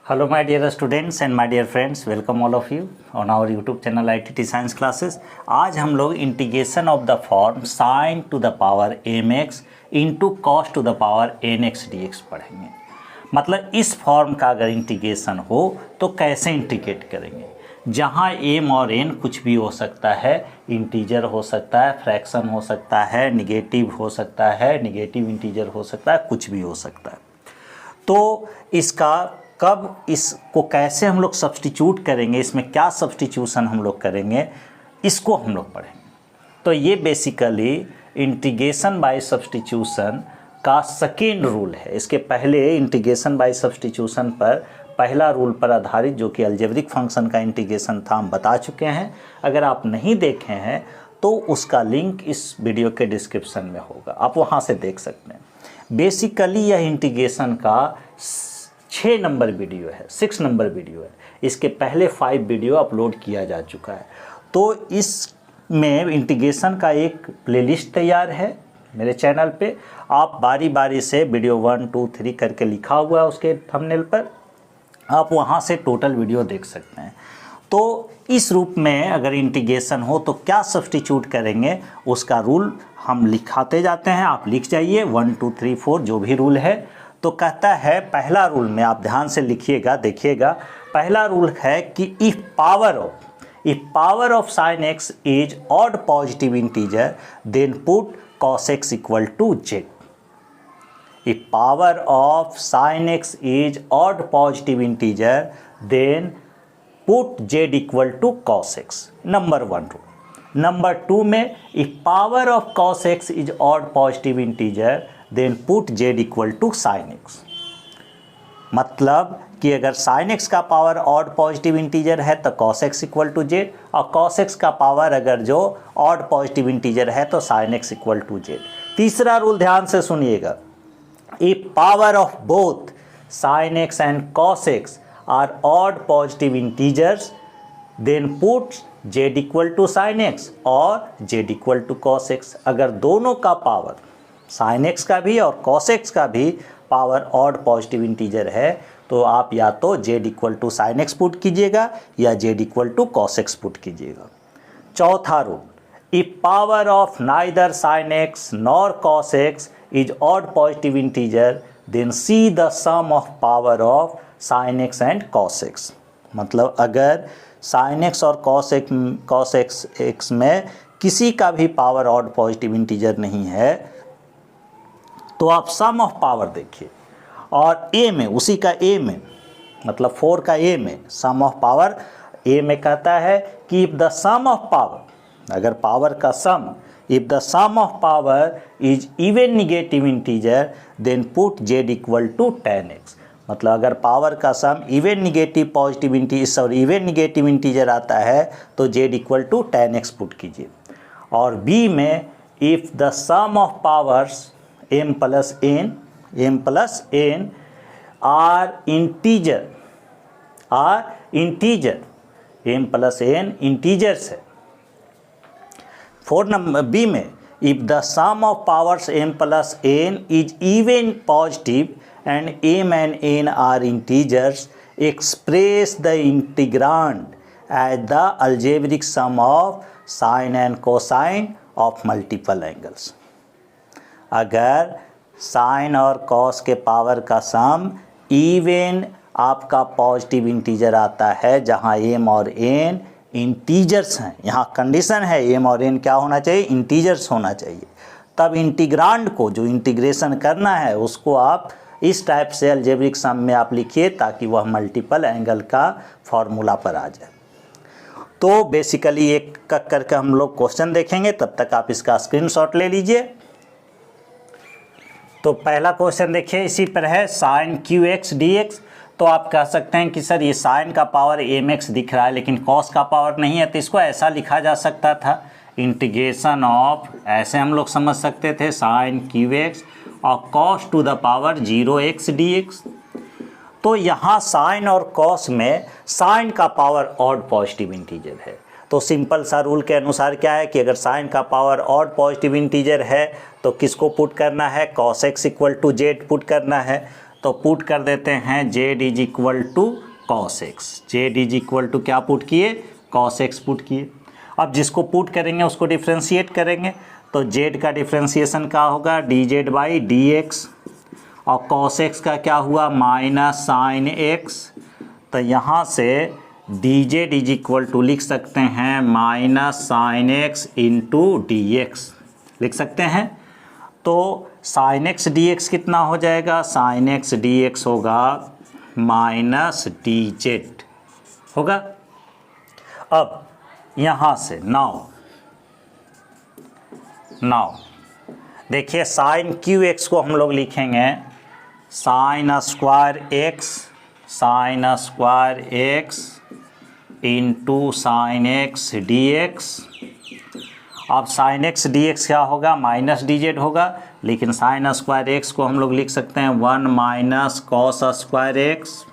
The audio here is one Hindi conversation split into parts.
Hello my dear students and my dear friends, welcome all of you on our YouTube channel ITT Science Classes। आज हम लोग integration of the form sin to the power mx into cos to the power nx dx पढ़ेंगे। मतलब इस फॉर्म का अगर इंटीग्रेशन हो तो कैसे इंटीग्रेट करेंगे। जहाँ m और n कुछ भी हो सकता है, इंटीजर हो सकता है, फ्रैक्शन हो सकता है, निगेटिव हो सकता है, निगेटिव इंटीजर हो सकता है, कुछ भी हो सकता है। तो इसका कब इसको कैसे हम लोग सब्स्टिट्यूट करेंगे, इसमें क्या सब्स्टिट्यूशन हम लोग करेंगे, इसको हम लोग पढ़ेंगे। तो ये बेसिकली इंटीग्रेशन बाय सब्स्टिट्यूशन का सेकेंड रूल है। इसके पहले इंटीग्रेशन बाय सब्स्टिट्यूशन पर पहला रूल पर आधारित जो कि अलजेब्रिक फंक्शन का इंटीग्रेशन था हम बता चुके हैं। अगर आप नहीं देखे हैं तो उसका लिंक इस वीडियो के डिस्क्रिप्शन में होगा, आप वहाँ से देख सकते हैं। बेसिकली यह इंटीग्रेशन का 6 नंबर वीडियो है, 6 नंबर वीडियो है। इसके पहले 5 वीडियो अपलोड किया जा चुका है। तो इसमें इंटीग्रेशन का एक प्लेलिस्ट तैयार है मेरे चैनल पे। आप बारी बारी से वीडियो 1, 2, 3 करके लिखा हुआ है उसके थंबनेल पर, आप वहाँ से टोटल वीडियो देख सकते हैं। तो इस रूप में अगर इंटीग्रेशन हो तो क्या सब्स्टिट्यूट करेंगे उसका रूल हम लिखाते जाते हैं। आप लिख जाइए 1, 2, 3, 4 जो भी रूल है। तो कहता है पहला रूल में, आप ध्यान से लिखिएगा, देखिएगा। पहला रूल है कि if power of sine x is odd positive integer then put cos x equal to z. If power of sine x is odd positive integer then put z equal to cos x, number 1 rule. Number 2 में if power of cos x is odd positive integer then put z equal to sine x. मतलब कि अगर साइन एक्स का पावर ऑड पॉजिटिव इंटीजर है तो cos x equal to z, और कॉस एक्स का पावर अगर जो ऑड पॉजिटिव इंटीजर है तो sine x equal to z. तीसरा रूल ध्यान से सुनिएगा, if power of both sine x and cos x are odd positive integers then put z equal to sine x और z equal to cos x. अगर दोनों का पावर साइन एक्स का भी और कॉस एक्स का भी पावर ऑड पॉजिटिव इंटीजर है तो आप या तो z equal to sine x put कीजिएगा या z equal to cos x put कीजिएगा। चौथा rule, if power of neither sine x nor cos x is odd positive integer then see the sum of power of sine x and cos x. मतलब अगर साइन एक्स और कॉस एक्स में किसी का भी पावर ऑड पॉजिटिव इंटीजर नहीं है तो आप सम ऑफ पावर देखिए, और ए में उसी का ए में मतलब 4 का ए में सम ऑफ पावर ए में कहता है कि if the sum of power, अगर पावर का sum, if the sum of power is even negative integer then put z equal to tan x। मतलब अगर पावर का सम इवन निगेटिव इंटीजर आता है तो z equal to tan x put कीजिए। और बी में if the sum of powers m plus n are integer, m plus n integers है। 4 नंबर बी में if the sum of powers m plus n is even positive and m and n are integers express the integrand as the algebraic sum of sine and cosine of multiple angles. अगर साइन और कॉस के पावर का सम इवन आपका पॉजिटिव इंटीजर आता है जहां m और n इंटीजर्स हैं, यहाँ कंडीशन है m और n क्या होना चाहिए, इंटीजर्स होना चाहिए, तब इंटीग्रांड को जो इंटीग्रेशन करना है उसको आप इस टाइप से अलजेब्रिक सम में आप लिखिए ताकि वह मल्टीपल एंगल का फॉर्मूला पर आ जाए। तो बेसिकली एक करके हम लोग क्वेश्चन देखेंगे, तब तक आप इसका स्क्रीनशॉट ले लीजिए। तो पहला क्वेश्चन देखिए, इसी पर है sine cube x d x. तो आप कह सकते हैं कि सर ये साइन का पावर एम एक्स दिख रहा है लेकिन कॉस का पावर नहीं है, तो इसको ऐसा लिखा जा सकता था, इंटीग्रेशन ऑफ, ऐसे हम लोग समझ सकते थे, साइन क्यू एक्स और cos to the power 0x dx। तो यहाँ साइन और कॉस में साइन का पावर ऑड पॉजिटिव इंटीजर है, तो सिंपल सा रूल के अनुसार क्या है कि अगर साइन का पावर ऑड पॉजिटिव इंटीजर है तो किसको पुट करना है, cos x equal to z put करना है। तो पुट कर देते हैं z is equal to cos x. Z is equal to क्या पुट किए, कॉस एक्स पुट किए। अब जिसको पुट करेंगे उसको डिफ्रेंशिएट करेंगे, तो जेड का डिफ्रेंशिएशन क्या होगा, d z by d x, और कॉस एक्स का क्या हुआ, माइनस साइन एक्स। तो यहाँ से d z is equal to लिख सकते हैं minus sine x into d x लिख सकते हैं। तो साइन एक्स डी एक्स कितना हो जाएगा, साइन एक्स डी एक्स होगा माइनस डी जेड होगा। अब यहाँ से नाउ देखिए साइन क्यू एक्स को हम लोग लिखेंगे sign square x into sine x d x. अब साइन एक्स डी एक्स क्या होगा, माइनस डी जेड होगा, लेकिन साइन स्क्वायर एक्स को हम लोग लिख सकते हैं 1 माइनस कॉस स्क्वायर एक्स,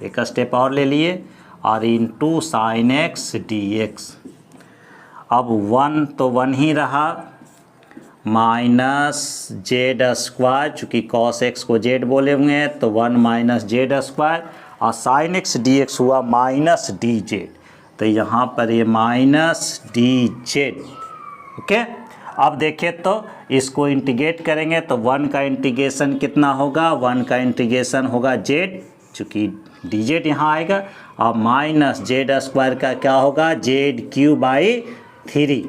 एक स्टेप और ले लिए, और into sine x d x. अब 1 तो 1 ही रहा, माइनस जेड स्क्वायर, चूँकि कॉस एक्स को जेड बोले हुए हैं तो 1 माइनस जेड स्क्वायर, और साइन एक्स डी एक्स हुआ माइनस डी जेड, तो यहाँ पर ये माइनस डी जेड। ओके, अब देखें तो इसको इंटीग्रेट करेंगे तो 1 का इंटीग्रेशन कितना होगा, 1 का इंटीग्रेशन होगा जेड, चूँकि डी जेड यहाँ आएगा, और माइनस जेड स्क्वायर का क्या होगा, जेड क्यू बाई 3।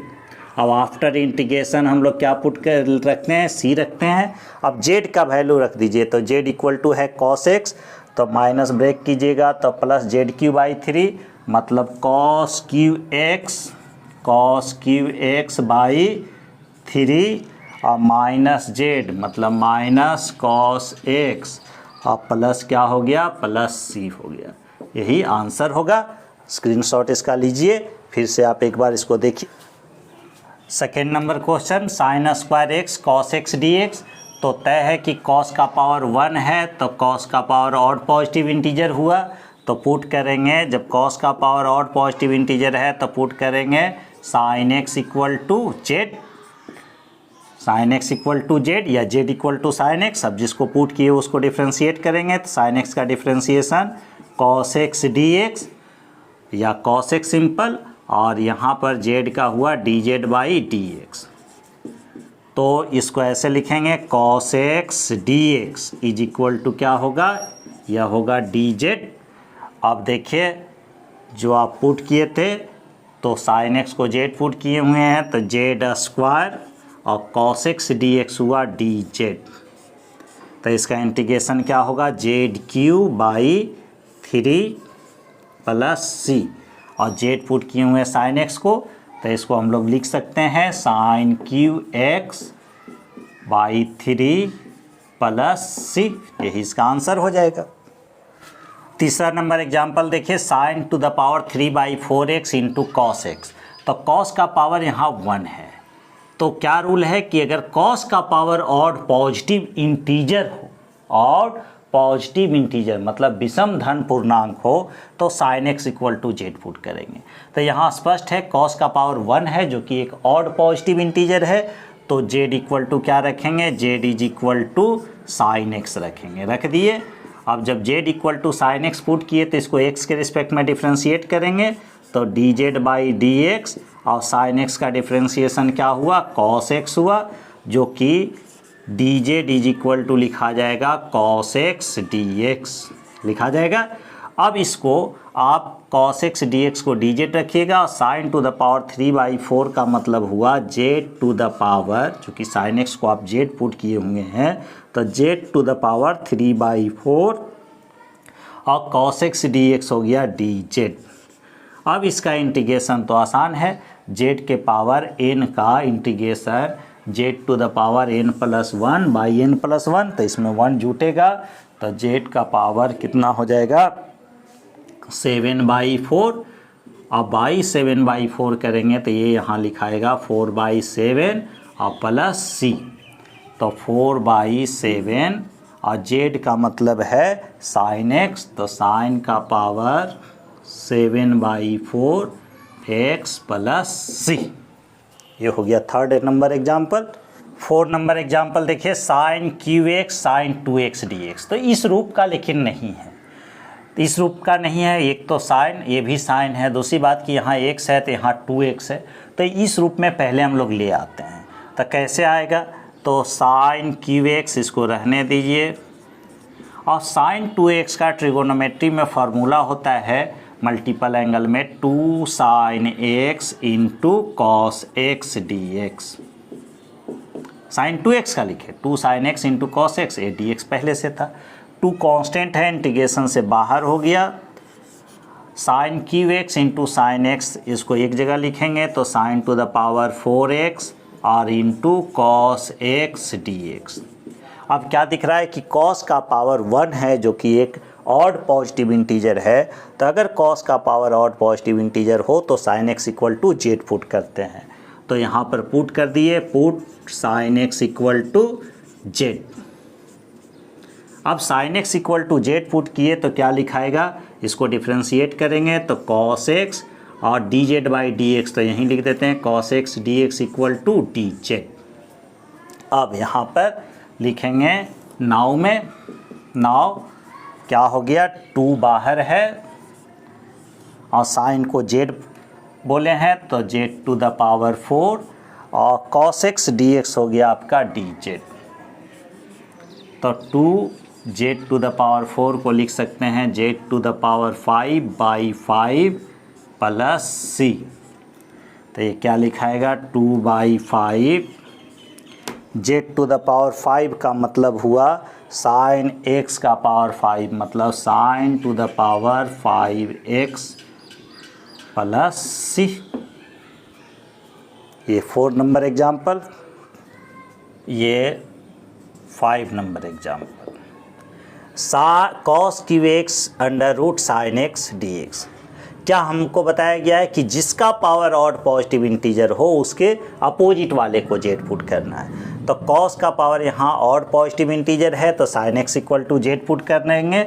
अब आफ्टर इंटीग्रेशन हम लोग क्या पुट कर रखते हैं, सी रखते हैं। अब जेड का वैल्यू रख दीजिए, तो जेड इक्वल टू है कॉस एक्स, तो माइनस ब्रेक कीजिएगा तो प्लस जेड क्यू बाई 3, मतलब कॉस क्यू एक्स बाई 3, और माइनस जेड मतलब माइनस कॉस एक्स, और प्लस क्या हो गया, प्लस सी हो गया। यही आंसर होगा। स्क्रीनशॉट इसका लीजिए, फिर से आप एक बार इसको देखिए। Second number question, sign square x cos x d x. तो तय है कि कॉस का पावर 1 है, तो कॉस का पावर ऑड पॉजिटिव इंटीजर हुआ, तो पुट करेंगे, जब कॉस का पावर ऑड पॉजिटिव इंटीजर है तो पुट करेंगे sine x equal to z, sine x equal to z या z equal to sine x. अब जिसको पुट किए उसको डिफ्रेंशिएट करेंगे, तो साइन एक्स का differentiation cos x d x या कॉस एक्स सिंपल, और यहाँ पर जेड का हुआ d z by d x. तो इसको ऐसे लिखेंगे cos x d x is equal to क्या होगा, यह होगा डी जेड। अब देखिए जो आप पुट किए थे तो साइन एक्स को जेड पुट किए हुए हैं, तो जेड स्क्वायर और कॉस एक्स डी एक्स हुआ डी जेड। तो इसका इंटीग्रेशन क्या होगा, Z Q by 3 plus c, और जेड पुट किए हुए साइन एक्स को, तो इसको हम लोग लिख सकते हैं sine cube x by 3 plus सी, यही इसका आंसर हो जाएगा। तीसरा नंबर एग्जाम्पल देखिए, sine to the power 3/4x into cos x. तो कॉस का पावर यहाँ 1 है, तो क्या रूल है कि अगर कॉस का पावर ऑड पॉजिटिव इंटीजर हो, ऑड पॉजिटिव इंटीजर मतलब विषम धन पूर्णांक हो, तो sine x equal to z put करेंगे। तो यहाँ स्पष्ट है कॉस का पावर 1 है जो कि एक ऑड पॉजिटिव इंटीजर है, तो जेड इक्वल टू क्या रखेंगे, z is equal to sine x रखेंगे, रख दिए। अब जब z equal to sine x put किए तो इसको एक्स के रिस्पेक्ट में डिफ्रेंशिएट करेंगे, तो d z by d x, और साइन एक्स का डिफ्रेंशिएशन क्या हुआ, कॉस एक्स हुआ, जो कि d z is equal to लिखा जाएगा कॉस एक्स डी एक्स लिखा जाएगा। अब इसको आप कॉस एक्स डी एक्स को डी जेड रखिएगा, और साइन टू द पावर 3/4 का मतलब हुआ जेड टू द पावर, चूँकि साइन एक्स को आप जेड पुट किए हुए हैं, तो जेड टू द पावर 3/4, और कॉस एक्स डी एक्स हो गया डी जेड। अब इसका इंटीग्रेशन तो आसान है, जेड के पावर n का integration z to the power n+1 by n+1, तो इसमें 1 जुटेगा, तो जेड का पावर कितना हो जाएगा 7/4, अब बाई 7/4 करेंगे तो ये यहाँ लिखाएगा 4/7 और प्लस सी, तो 4/7, और जेड का मतलब है साइन एक्स, तो साइन का पावर 7/4 एक्स प्लस सी। ये हो गया third number example. 4 number example देखिए, sine cube x sine 2x dx। तो इस रूप का लेकिन नहीं है, तो इस रूप का नहीं है। एक तो साइन, ये भी साइन है, दूसरी बात कि यहाँ x है तो यहाँ 2x है। तो इस रूप में पहले हम लोग ले आते हैं। तो कैसे आएगा, तो साइन क्यू एक्स इसको रहने दीजिए, और साइन 2x का ट्रिगोनोमेट्री में फार्मूला होता है मल्टीपल एंगल में 2 sine x into cos x d x. Sine 2x का लिखे 2 sine x into cos x, ए डी एक्स पहले से था। 2 कांस्टेंट है, इंटीग्रेशन से बाहर हो गया। Sine cube x into sine x, इसको एक जगह लिखेंगे तो sign to the power 4x और into cos x d x. अब क्या दिख रहा है कि कॉस का पावर 1 है, जो कि एक ऑड पॉजिटिव इंटीजर है। तो अगर कॉस का पावर ऑड पॉजिटिव इंटीजर हो तो sine x equal to z put करते हैं। तो यहाँ पर पुट कर दिए, put sine x equal to z. अब sine x equal to z put किए तो क्या लिखाएगा, इसको डिफ्रेंशिएट करेंगे तो कॉस एक्स और d z by d x, तो यहीं लिख देते हैं cos x d x equal to d z. अब यहाँ पर लिखेंगे नाउ में, नाउ क्या हो गया, 2 बाहर है और साइन को जेड बोले हैं तो जेड टू द पावर 4 और कॉस एक्स डी एक्स हो गया आपका डी जेड। तो 2 जेड टू द पावर 4 को लिख सकते हैं z to the power 5 by 5 plus C. तो ये क्या लिखाएगा, 2 by 5 z to the power 5 का मतलब हुआ साइन एक्स का पावर 5, मतलब sine to the power 5x plus सी। ये 4 नंबर एग्जाम्पल, ये 5 number example. Cos cube x under root sine x d x. क्या हमको बताया गया है कि जिसका पावर ऑड पॉजिटिव इंटीजर हो उसके अपोजिट वाले को जेड पुट करना है। तो कॉस का पावर यहाँ ऑड पॉजिटिव इंटीजर है तो sine x equal to z put कर देंगे।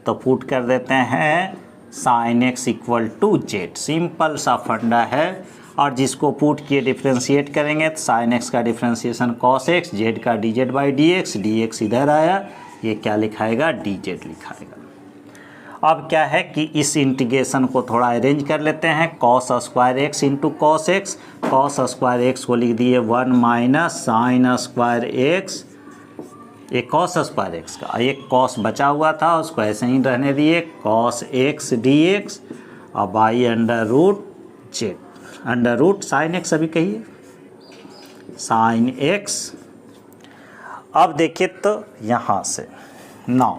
तो पुट कर देते हैं sine x equal to z, simple सा फंडा है। और जिसको पुट किए डिफ्रेंशिएट करेंगे तो साइन एक्स का डिफ्रेंशिएशन कॉस एक्स, जेड का d z by d x इधर आया, ये क्या लिखाएगा, डी जेड लिखाएगा। अब क्या है कि इस इंटीग्रेशन को थोड़ा अरेंज कर लेते हैं, cos square x into cos x. Cos square x को लिख दिए 1 माइनस साइन स्क्वायर एक्स, एक कॉस स्क्वायर एक्स का, एक कॉस बचा हुआ था उसको ऐसे ही रहने दिए, कॉस एक्स डी एक्स और by under root z, under root sine x अभी कहिए साइन एक्स। अब देखिए तो यहाँ से नाउ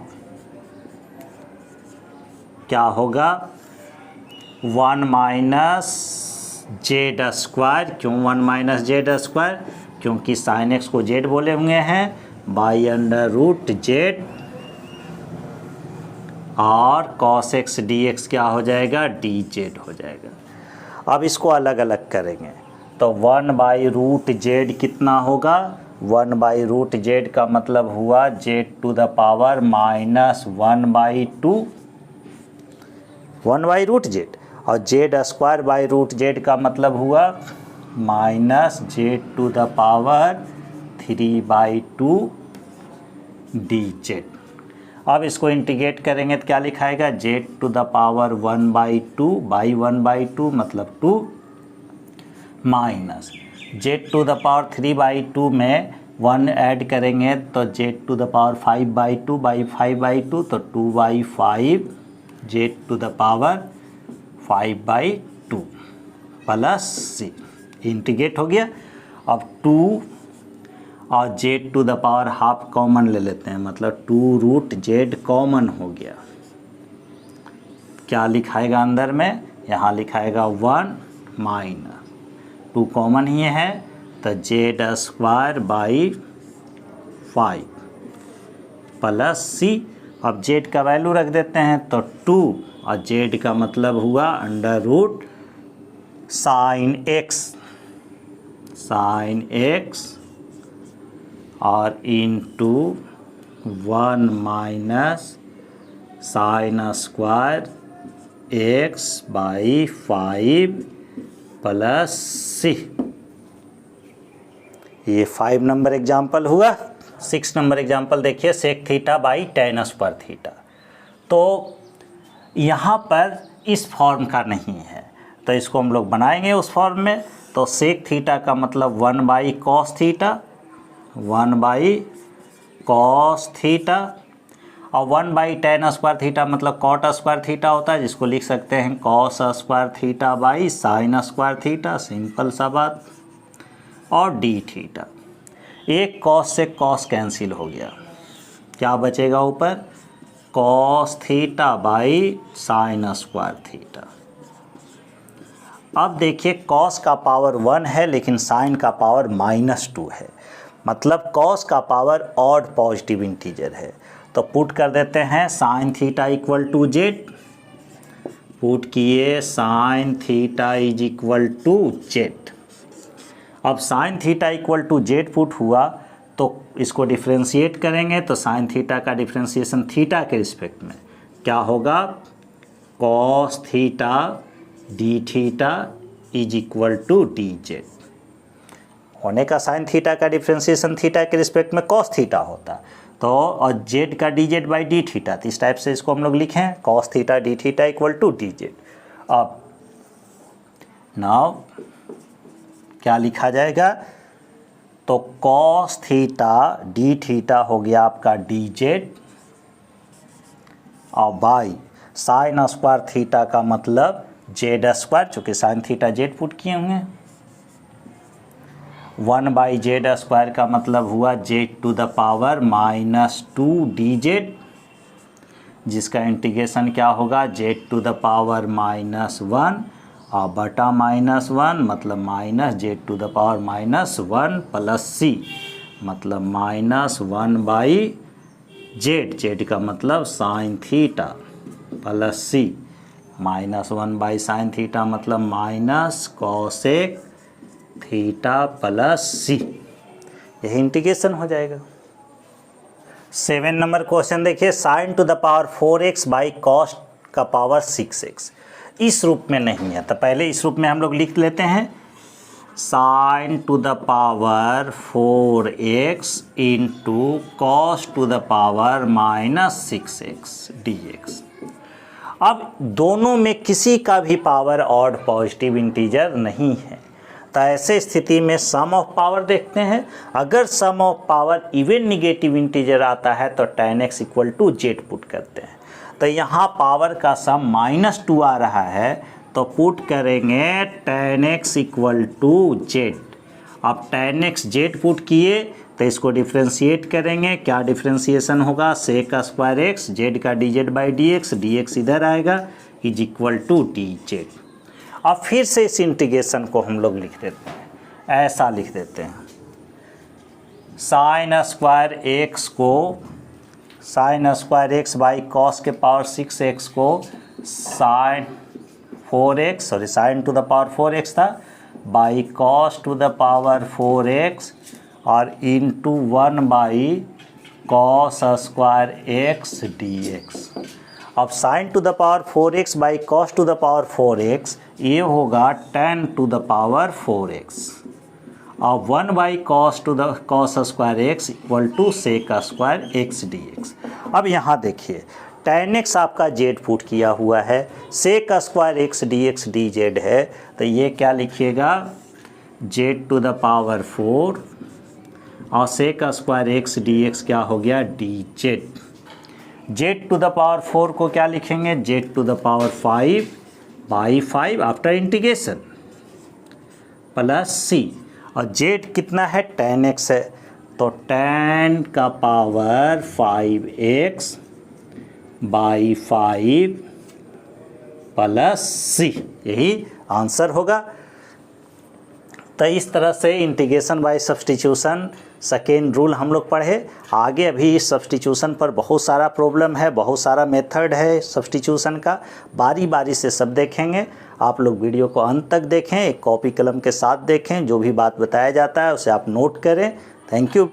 क्या होगा, 1 माइनस जेड स्क्वायर। क्यों 1 माइनस जेड स्क्वायर, क्योंकि साइन एक्स को जेड बोले हुए हैं, बाई अंडर रूट जेड और कॉस एक्स डी एक्स क्या हो जाएगा, डी जेड हो जाएगा। अब इसको अलग अलग करेंगे तो 1 बाई रूट जेड कितना होगा, 1 बाई रूट जेड का मतलब हुआ z to the power minus 1 by 2, 1 by root z, और z square by root z का मतलब हुआ minus z to the power 3 by 2 d z. अब इसको इंटीग्रेट करेंगे तो क्या लिखाएगा, z to the power 1 by 2 by 1 by 2 मतलब 2 minus z to the power 3 by 2 में 1 ऐड करेंगे तो z to the power 5 by 2 by 5 by 2 तो 2 by 5 z to the power 5 by 2 plus C, integrate हो गया। अब 2 और z to the power half common ले लेते हैं, मतलब 2 रूट जेड कॉमन हो गया। क्या लिखाएगा अंदर में, यहाँ लिखाएगा 1 माइनस 2 कॉमन ही है तो जेड स्क्वायर बाई 5 प्लस सी। अब जेड का वैल्यू रख देते हैं तो 2 और जेड का मतलब हुआ अंडर रूट साइन एक्स और into 1 minus sine square x by 5 plus सी। ये 5 नंबर एग्जाम्पल हुआ। 6 नंबर एग्जाम्पल देखिए, sec theta by tan square theta. तो यहाँ पर इस फॉर्म का नहीं है, तो इसको हम लोग बनाएंगे उस फॉर्म में। तो सेक थीटा का मतलब 1 by cos theta, 1 by cos theta, और 1 बाई टेन स्क्वायर थीटा मतलब कॉट स्क्वायर थीटा होता है, जिसको लिख सकते हैं cos square theta by sine square theta, simple सा बात। और डी थीटा, एक कॉस से कॉस कैंसिल हो गया, क्या बचेगा ऊपर, cos theta by sine square theta. अब देखिए कॉस का पावर 1 है लेकिन साइन का पावर -2 है, मतलब कॉस का पावर ऑड पॉजिटिव इंटीजर है। तो पुट कर देते हैं sine theta equal to z, put किए sine theta is equal to z. अब sine theta equal to z put हुआ तो इसको डिफ्रेंशिएट करेंगे, तो साइन थीटा का डिफ्रेंशिएशन थीटा के रिस्पेक्ट में क्या होगा, cos theta d theta is equal to d z. होने का साइन थीटा का डिफ्रेंशिएशन थीटा के रिस्पेक्ट में कॉस थीटा होता, तो और जेड का d z by D theta, तो इस टाइप से इसको हम लोग लिखें cos theta d theta equal to d z. अब नाउ क्या लिखा जाएगा, तो कॉस थीटा डी थीटा हो गया आपका डी जेड, और बाई साइन स्क्वायर थीटा का मतलब जेड स्क्वायर, चूँकि साइन थीटा जेड पुट किए होंगे, 1 बाई जेड स्क्वायर का मतलब हुआ z to the power -2 d z, जिसका इंटीग्रेशन क्या होगा, जेड टू द पावर -1 और बटा -1 मतलब minus z to the power -1 plus c, मतलब -1 बाई जेड, जेड का मतलब sine theta plus c, -1 by sine theta मतलब माइनस कॉसेक थीटा प्लस सी, यही इंटीग्रेशन हो जाएगा। 7 नंबर क्वेश्चन देखिए, sine to the power 4x by cos का पावर 6x, इस रूप में नहीं है, तो पहले इस रूप में हम लोग लिख लेते हैं, sign to the power 4x into cos to the power -6x dx। अब दोनों में किसी का भी पावर ऑड पॉजिटिव इंटीजर नहीं है, तो ऐसे स्थिति में सम ऑफ पावर देखते हैं। अगर sum of power even negative integer आता है तो tan x equal to z put करते हैं। तो यहाँ पावर का सम -2 आ रहा है, तो पुट करेंगे tan x equal to z. अब tan x जेड पुट किए तो इसको डिफ्रेंशिएट करेंगे, क्या डिफ्रेंशिएशन होगा, सेक स्क्वायर एक्स, जेड का d z by d x, d x इधर आएगा, is equal to d z. अब फिर से इस इंटीग्रेशन को हम लोग लिख देते हैं, ऐसा लिख देते हैं, साइन स्क्वायर एक्स को, sine square x by cos के पावर 6x को sine 4x, sorry sine to the power 4x था, by cos to the power 4x और into 1 by cos square x d x. अब sine to the power 4x by cos to the power 4x, ये होगा tan to the power 4x, और 1 by cos to the cos square x equal to sec square x d x. अब यहाँ देखिए tan x आपका जेड पुट किया हुआ है, sec square x d z है, तो ये क्या लिखिएगा, जेड टू द पावर 4 और sec square x d x क्या हो गया, d z. Z to the power 4 को क्या लिखेंगे, z to the power 5 by 5 after integration plus c, और जेड कितना है, tan x है, तो tan का पावर 5x बाई 5 प्लस सी, यही आंसर होगा। तो इस तरह से integration by substitution second rule हम लोग पढ़े। आगे अभी इस सब्स्टिट्यूशन पर बहुत सारा प्रॉब्लम है, बहुत सारा मेथड है सब्स्टिट्यूशन का, बारी बारी से सब देखेंगे। आप लोग वीडियो को अंत तक देखें, एक कॉपी कलम के साथ देखें, जो भी बात बताया जाता है उसे आप नोट करें। Thank you.